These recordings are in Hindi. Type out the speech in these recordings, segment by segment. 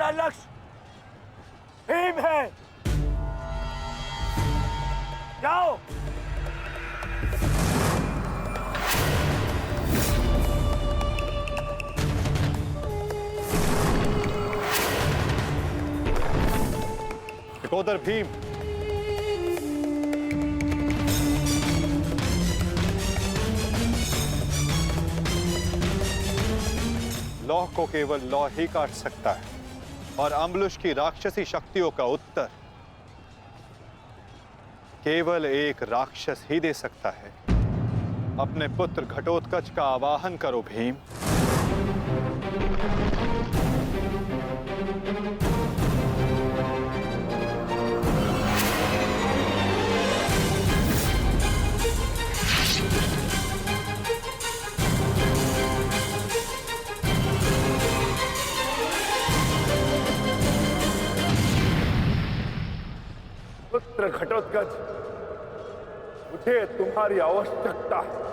अगला लक्ष्य भीम है। जाओ। टिकोदर भीम, लौह को केवल लौह ही काट सकता है और अम्बुलिश की राक्षसी शक्तियों का उत्तर केवल एक राक्षस ही दे सकता है। अपने पुत्र घटोत्कच का आवाहन करो भीम। पुत्र घटोत्कच, मुझे तुम्हारी आवश्यकता है।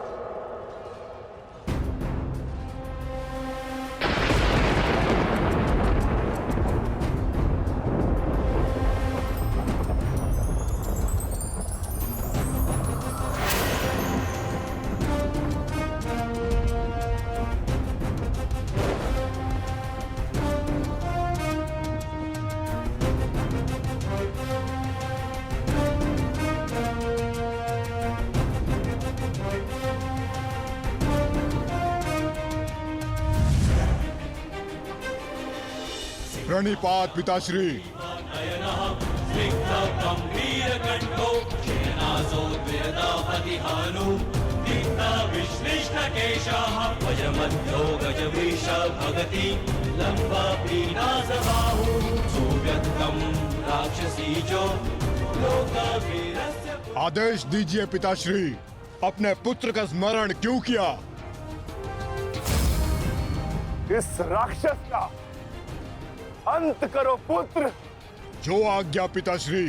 प्रणिपात पिताश्री। आदेश दीजिए पिताश्री, अपने पुत्र का स्मरण क्यों किया? इस राक्षस का अंत करो पुत्र। जो आज्ञा पिताश्री।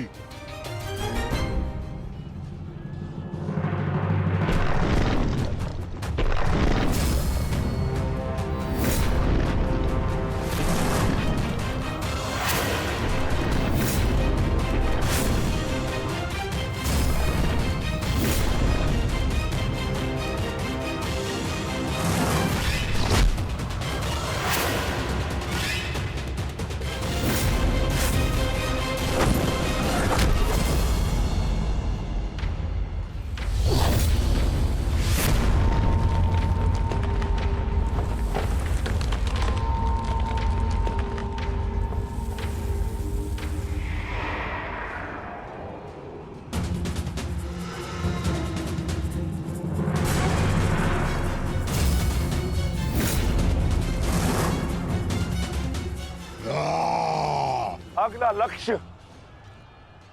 अगला लक्ष्य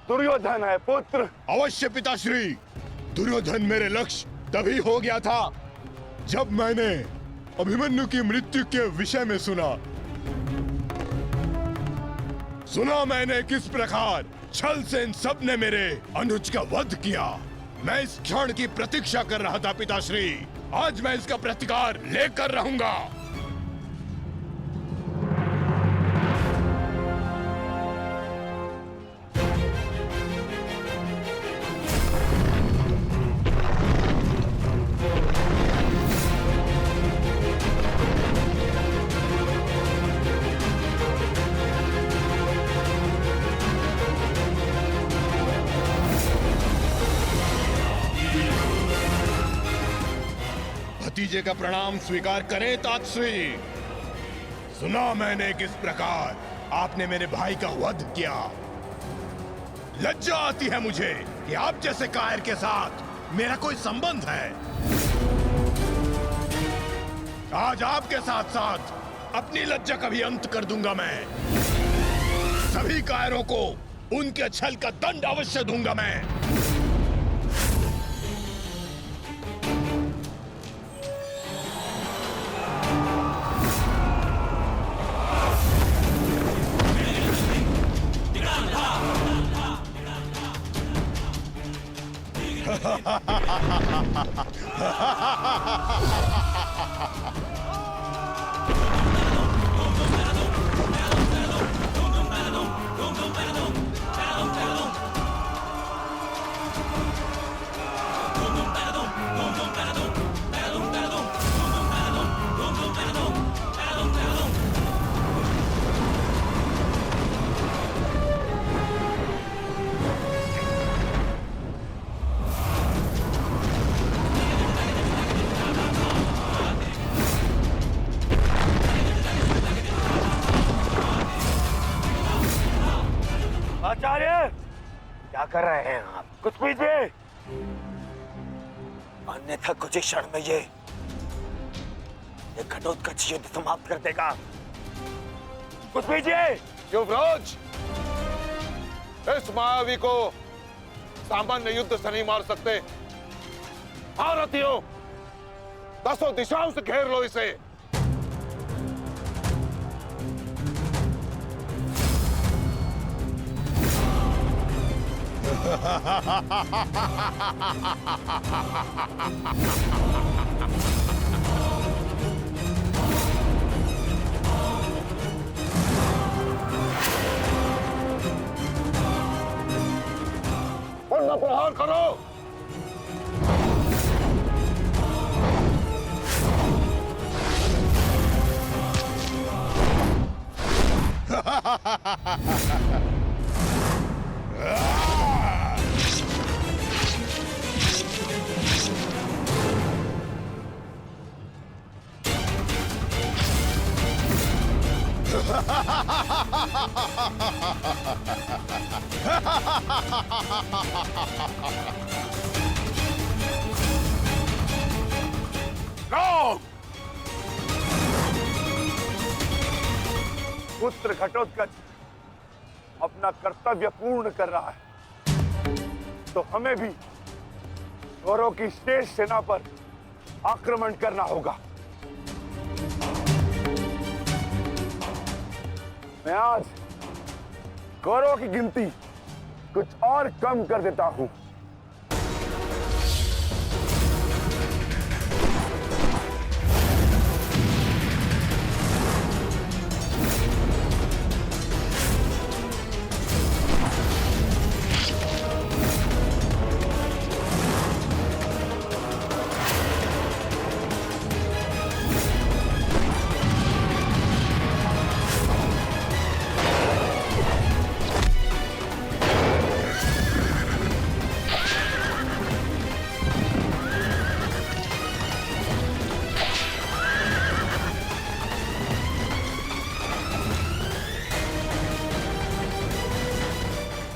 दुर्योधन है पुत्र। अवश्य पिताश्री। दुर्योधन मेरे लक्ष्य तभी हो गया था जब मैंने अभिमन्यु की मृत्यु के विषय में सुना मैंने किस प्रकार छल से इन सब ने मेरे अनुज का वध किया। मैं इस क्षण की प्रतीक्षा कर रहा था पिताश्री। आज मैं इसका प्रतिकार लेकर रहूंगा। भतीजे का प्रणाम स्वीकार करें तातश्री। सुना मैंने किस प्रकार आपने मेरे भाई का वध किया। लज्जा आती है मुझे कि आप जैसे कायर के साथ मेरा कोई संबंध है। आज आपके साथ साथ अपनी लज्जा का भी अंत कर दूंगा मैं। सभी कायरों को उनके छल का दंड अवश्य दूंगा मैं। कर रहे हैं आप? कुछ कीजिए, अन्यथा कुछ ही क्षण में ये घटोत्कच युद्ध समाप्त कर देगा। कुछ कीजिए। युवराज, इस मायावी को सामान्य युद्ध से नहीं मार सकते। भारतीयों, 10 दिशाओं से घेर लो इसे। उन प्रहार करो। पुत्र घटोत्कच अपना कर्तव्य पूर्ण कर रहा है, तो हमें भी कौरवों की शेष सेना पर आक्रमण करना होगा। मैं आज कौरवों की गिनती कुछ और कम कर देता हूं।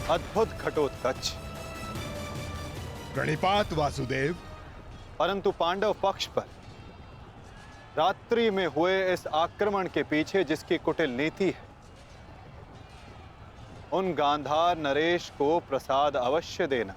अद्भुत घटोत्कच, प्रणिपात वासुदेव। परंतु पांडव पक्ष पर रात्रि में हुए इस आक्रमण के पीछे जिसकी कुटिल नीति है, उन गांधार नरेश को प्रसाद अवश्य देना।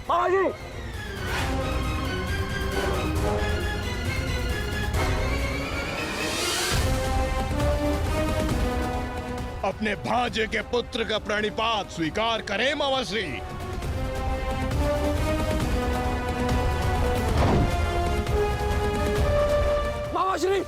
मामा जी, अपने भांजे के पुत्र का प्रणिपात स्वीकार करें मामाश्री। मामाश्री,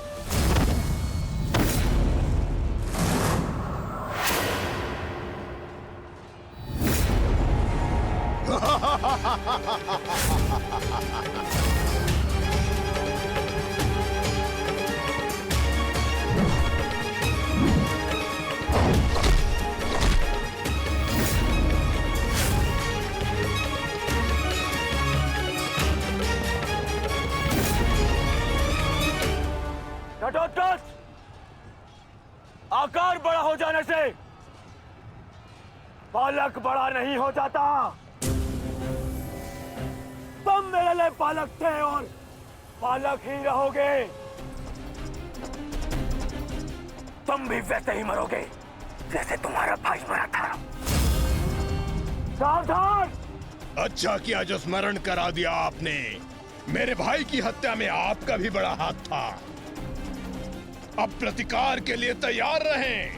घटोत्कच, आकार बड़ा हो जाने से बालक बड़ा नहीं हो जाता। तुम मेरे लिए बालक थे और बालक ही रहोगे। तुम भी वैसे ही मरोगे जैसे तुम्हारा भाई मरा था। सावधान! अच्छा किया जो स्मरण करा दिया आपने। मेरे भाई की हत्या में आपका भी बड़ा हाथ था। अब प्रतिकार के लिए तैयार रहें।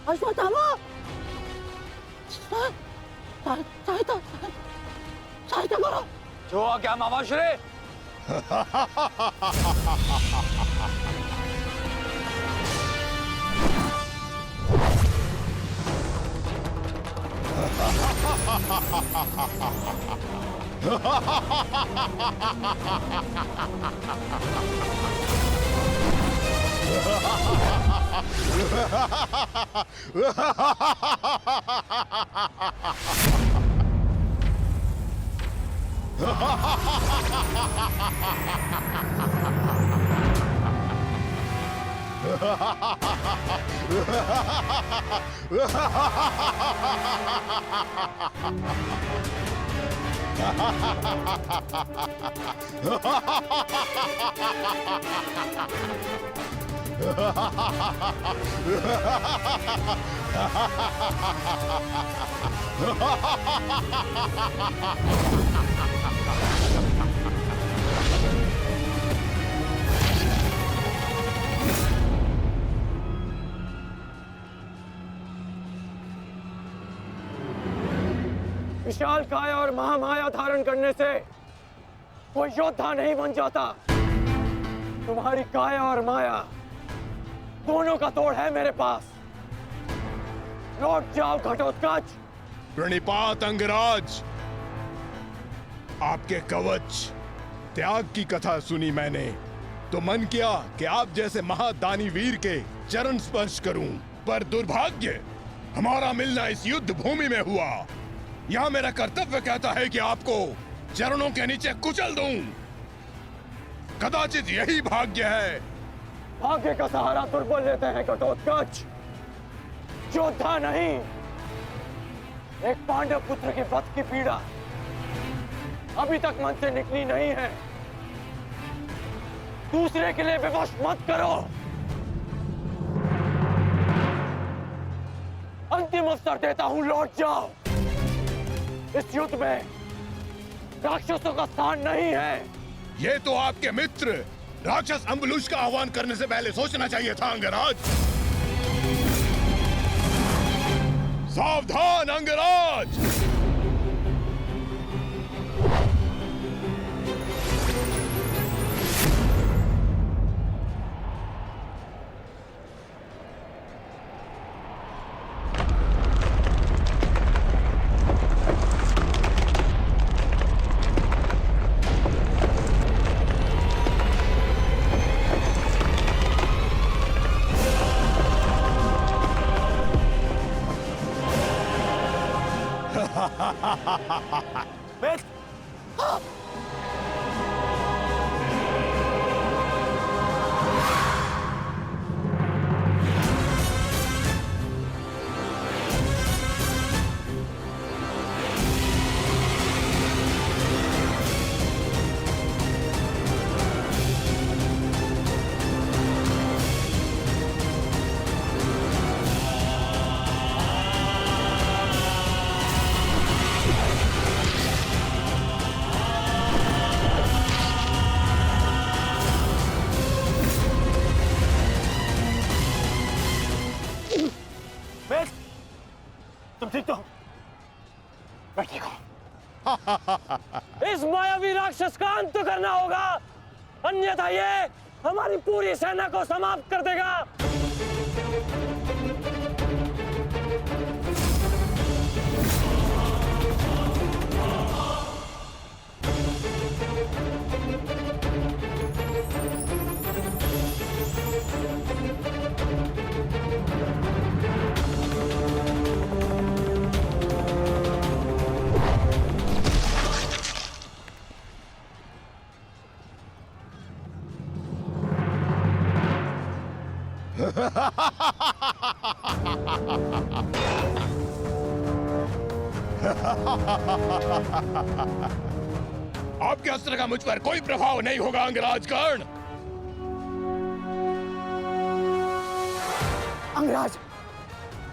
अश्वत्थामा सहायता करो जो आज्ञा मामाश्री। विशाल काया और महामाया धारण करने से कोई योद्धा नहीं बन जाता। तुम्हारी काया और माया दोनों का तोड़ है मेरे पास। लौट जाओ घटोत्कच। प्रणिपात अंगराज, आपके कवच त्याग की कथा सुनी मैंने तो मन किया कि आप जैसे महादानी वीर के चरण स्पर्श करूं, पर दुर्भाग्य हमारा मिलना इस युद्ध भूमि में हुआ। यहाँ मेरा कर्तव्य कहता है कि आपको चरणों के नीचे कुचल दूं। कदाचित यही भाग्य है। भाग्य का सहारा दुर्बल लेते हैं घटोत्कच, योद्धा नहीं। एक पांडव पुत्र के वध की पीड़ा अभी तक मन से निकली नहीं है। दूसरे के लिए विवश मत करो। अंतिम अवसर देता हूं, लौट जाओ। इस युद्ध में राक्षसों का स्थान नहीं है। ये तो आपके मित्र राक्षस अम्बुलुष का आह्वान करने से पहले सोचना चाहिए था अंगराज। सावधान अंगराज। बेट तुम ठीक तो हो? मैं ठीक हूं। इस मायावी राक्षस का अंत करना होगा, अन्यथा ये हमारी पूरी सेना को समाप्त कर देगा। आपके अस्त्र का मुझ पर कोई प्रभाव नहीं होगा अंगराज कर्ण। अंगराज,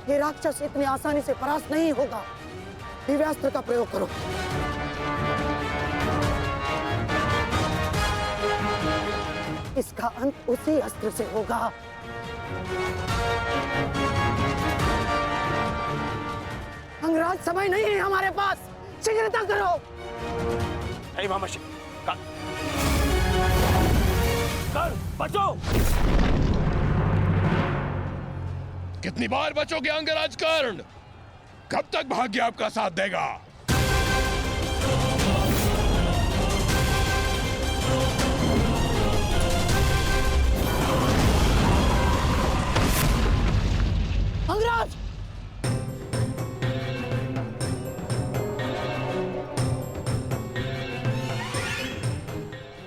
ये राक्षस इतनी आसानी से परास्त नहीं होगा। दिव्यास्त्र का प्रयोग करो। इसका अंत उसी अस्त्र से होगा। अंगराज, समय नहीं है हमारे पास, शीघ्रता करो। नहीं मामाशी, कर बचो। कितनी बार बचोगे अंगराज कर्ण? कब तक भाग्य आपका साथ देगा? अंगराज,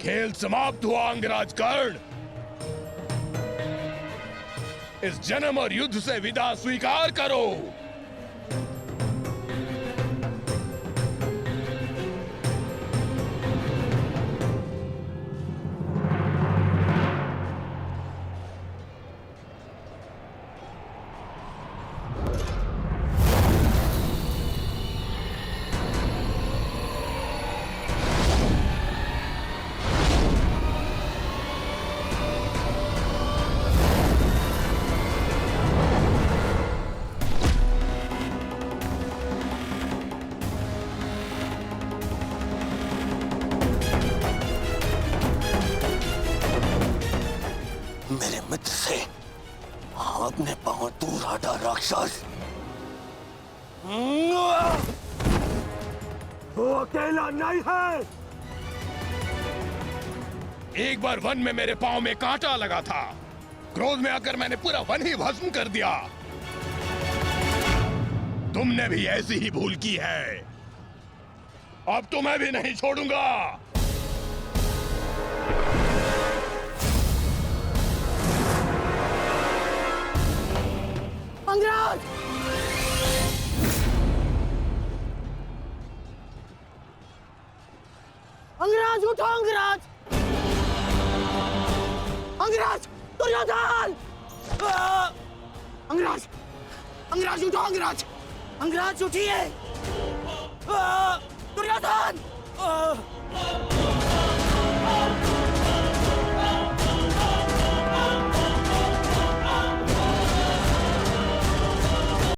खेल समाप्त हुआ अंगराज कर्ण। इस जन्म और युद्ध से विदा स्वीकार करो। मेरे मित्र से अपने पांव दूर हटा राक्षस। वो अकेला नहीं है। एक बार वन में मेरे पांव में कांटा लगा था। क्रोध में आकर मैंने पूरा वन ही भस्म कर दिया। तुमने भी ऐसी ही भूल की है। अब तो मैं भी नहीं छोड़ूंगा। अंगराज, अंगराज उठो। अंगराज, अंगराज, दुर्योधन। अंगराज, अंगराज उठो। अंगराज, अंगराज उठिए। दुर्योधन।